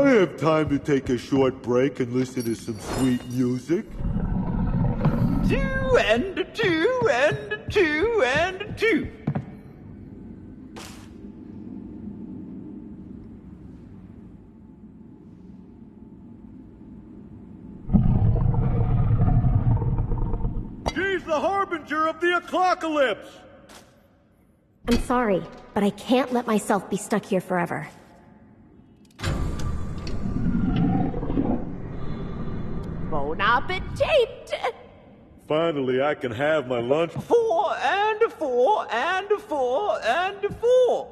K: I have time to take a short break and listen to some sweet music.
J: 2 and 2 and 2 and 2.
K: She's the harbinger of the apocalypse!
D: I'm sorry, but I can't let myself be stuck here forever.
L: Bon appetit!
K: Finally, I can have my lunch.
J: 4 and 4 and 4 and 4.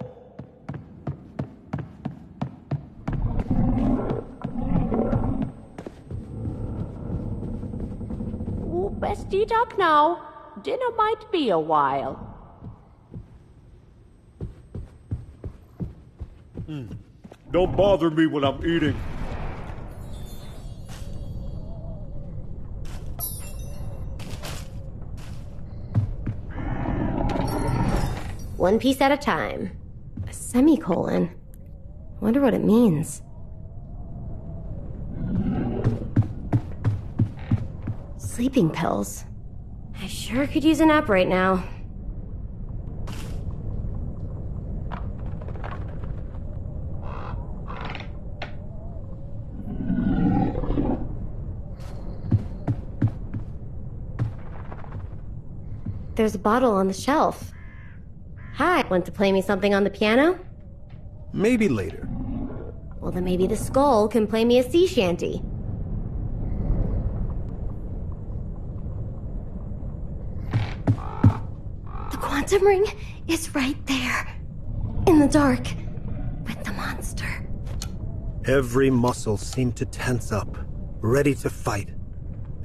L: Ooh, best eat up now. Dinner might be a while.
K: Don't bother me when I'm eating.
D: One piece at a time. A semicolon. Wonder what it means. Sleeping pills. I sure could use a nap right now. There's a bottle on the shelf. Hi, want to play me something on the piano?
H: Maybe later.
D: Well, then maybe the skull can play me a sea shanty. The quantum ring is right there. In the dark. With the monster.
H: Every muscle seemed to tense up, ready to fight,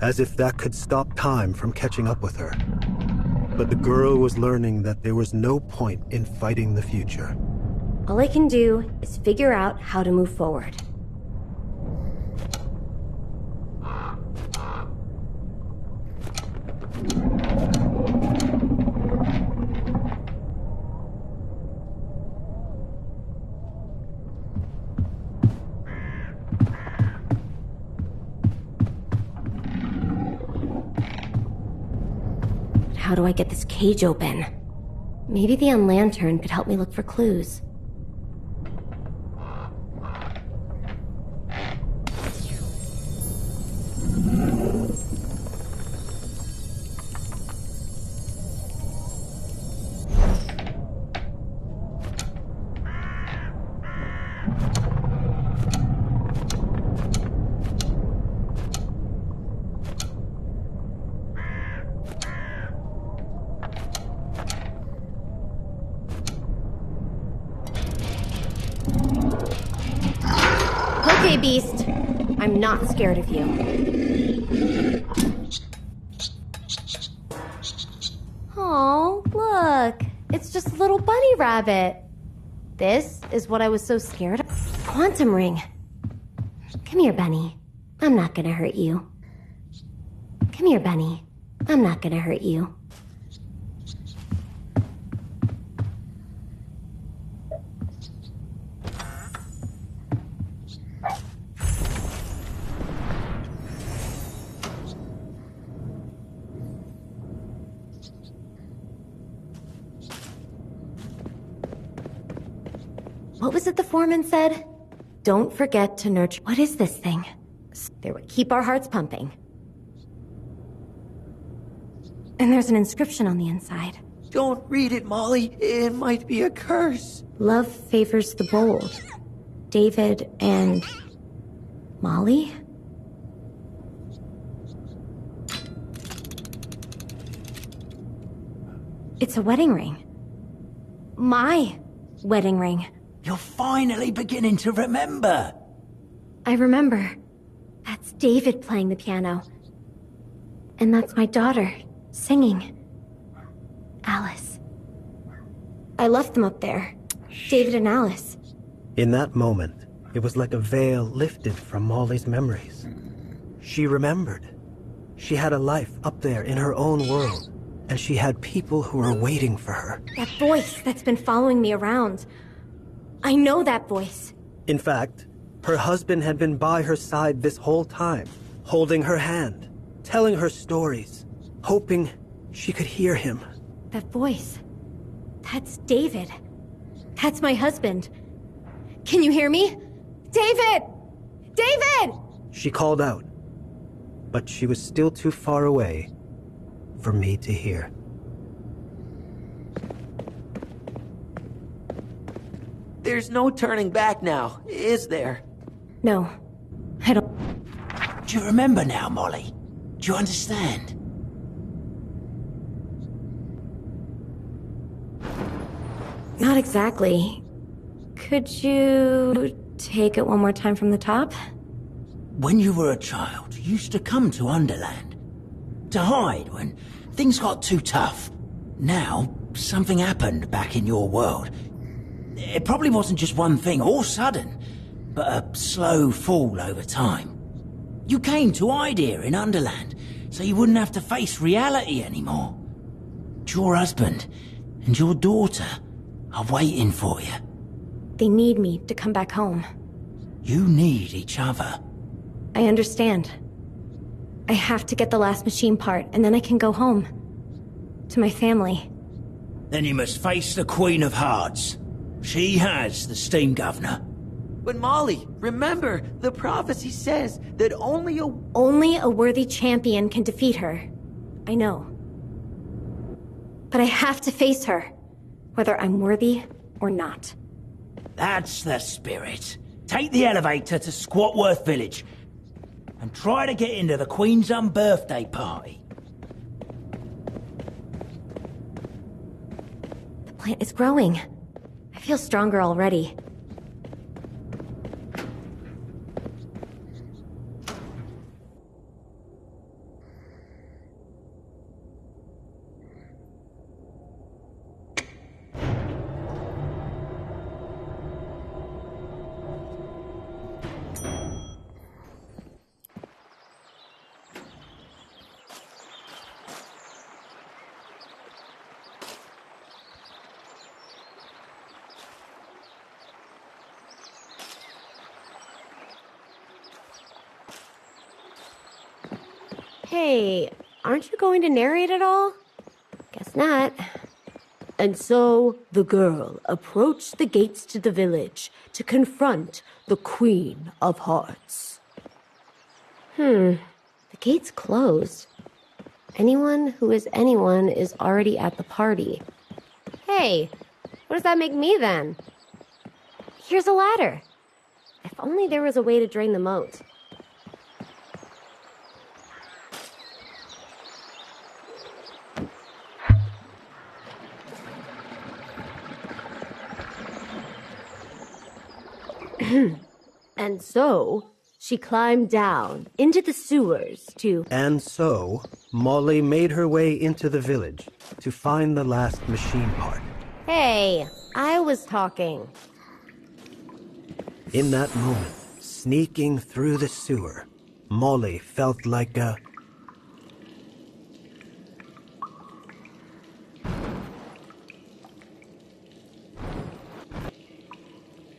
H: as if that could stop time from catching up with her. But the girl was learning that there was no point in fighting the future.
D: All I can do is figure out how to move forward. How do I get this cage open? Maybe the lantern could help me look for clues. Okay, Beast. I'm not scared of you. Oh, look. It's just a little bunny rabbit. This is what I was so scared of. Quantum ring. Come here, bunny. I'm not gonna hurt you. Come here, bunny. I'm not gonna hurt you. What was it the foreman said? Don't forget to nurture. What is this thing? There would keep our hearts pumping. And there's an inscription on the inside.
E: Don't read it, Molly. It might be a curse.
D: Love favors the bold. David and Molly? It's a wedding ring. My wedding ring.
J: You're finally beginning to remember.
D: I remember. That's David playing the piano. And that's my daughter, singing. Alice. I left them up there. David and Alice.
H: In that moment, it was like a veil lifted from Molly's memories. She remembered. She had a life up there in her own world, and she had people who were waiting for her.
D: That voice that's been following me around. I know that voice.
H: In fact, Her husband had been by her side this whole time, holding her hand, telling her stories, hoping she could hear him.
D: That voice. That's David. That's my husband. Can you hear me? David! David!
H: She called out, but she was still too far away for me to hear.
E: There's no turning back now, is there?
D: No, I don't.
I: Do you remember now, Molly? Do you understand?
D: Not exactly. Could you take it one more time from the top?
I: When you were a child, you used to come to Wonderland. To hide when things got too tough. Now, something happened back in your world. It probably wasn't just one thing or sudden, but a slow fall over time. You came to hide here in Underland, so you wouldn't have to face reality anymore. Your husband and your daughter are waiting for you.
D: They need me to come back home.
I: You need each other.
D: I understand. I have to get the last machine part, and then I can go home. To my family.
I: Then you must face the Queen of Hearts. She has the Steam Governor.
E: But Molly, remember, the prophecy says that only
D: a worthy champion can defeat her. I know. But I have to face her, whether I'm worthy or not.
I: That's the spirit. Take the elevator to Squatworth Village and try to get into the Queen's birthday party.
D: The plant is growing. I feel stronger already. Hey, aren't you going to narrate it all? Guess not.
M: And so the girl approached the gates to the village to confront the Queen of Hearts.
D: The gate's closed. Anyone who is anyone is already at the party. Hey, what does that make me then? Here's a ladder. If only there was a way to drain the moat.
M: And so she climbed down into the sewers to...
H: And so, Molly made her way into the village to find the last machine part.
D: Hey, I was talking.
H: In that moment, sneaking through the sewer, Molly felt like a...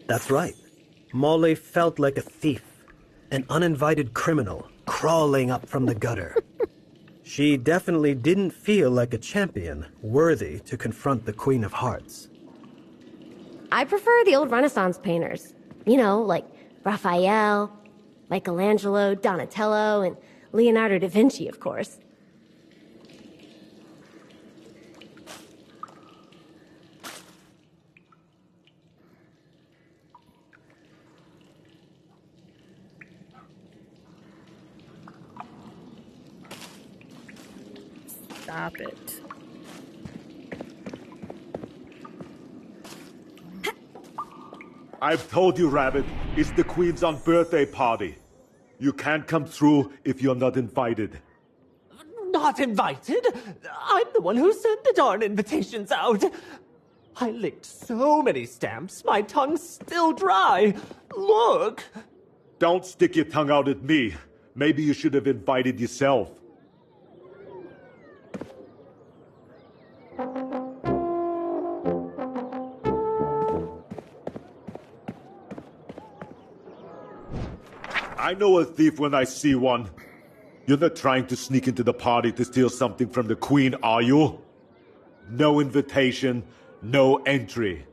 H: That's right. Molly felt like a thief, an uninvited criminal crawling up from the gutter. She definitely didn't feel like a champion worthy to confront the Queen of Hearts.
D: I prefer the old Renaissance painters. You know, like Raphael, Michelangelo, Donatello, and Leonardo da Vinci, of course.
A: Stop it.
N: I've told you, Rabbit, it's the Queen's birthday party. You can't come through if you're not invited.
O: Not invited? I'm the one who sent the darn invitations out. I licked so many stamps, my tongue's still dry. Look!
N: Don't stick your tongue out at me. Maybe you should have invited yourself. I know a thief when I see one. You're not trying to sneak into the party to steal something from the Queen, are you? No invitation, no entry.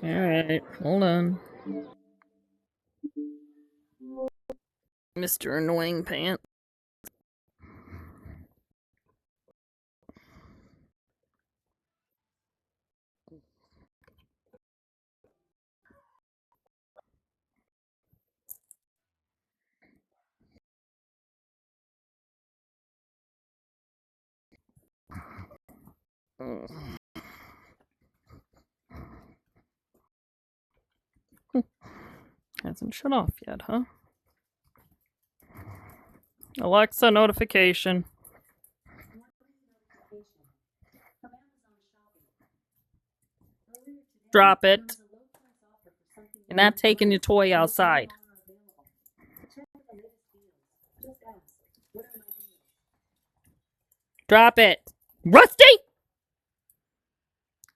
A: Alright, hold on. Mr. Annoying Pants. Hasn't shut off yet, huh? Alexa notification. Drop it. You're not taking your toy outside. Drop it. Rusty!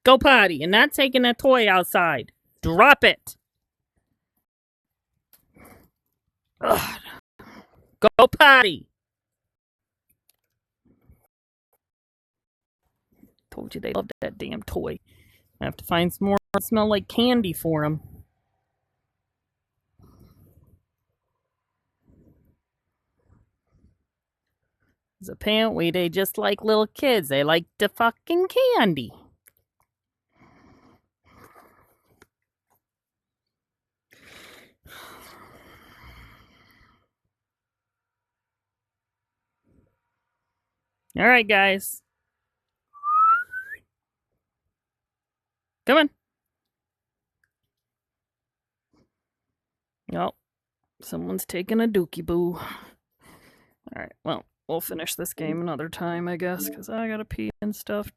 A: Go potty. You're not taking that toy outside. Drop it. Ugh. Go potty. Told you they loved that damn toy. I have to find some more that smell like candy for them. Because apparently they just like little kids. They like the fucking candy. All right, guys. Come on. Oh, someone's taking a dookie boo. Alright, well, we'll finish this game another time, I guess, because I gotta pee and stuff.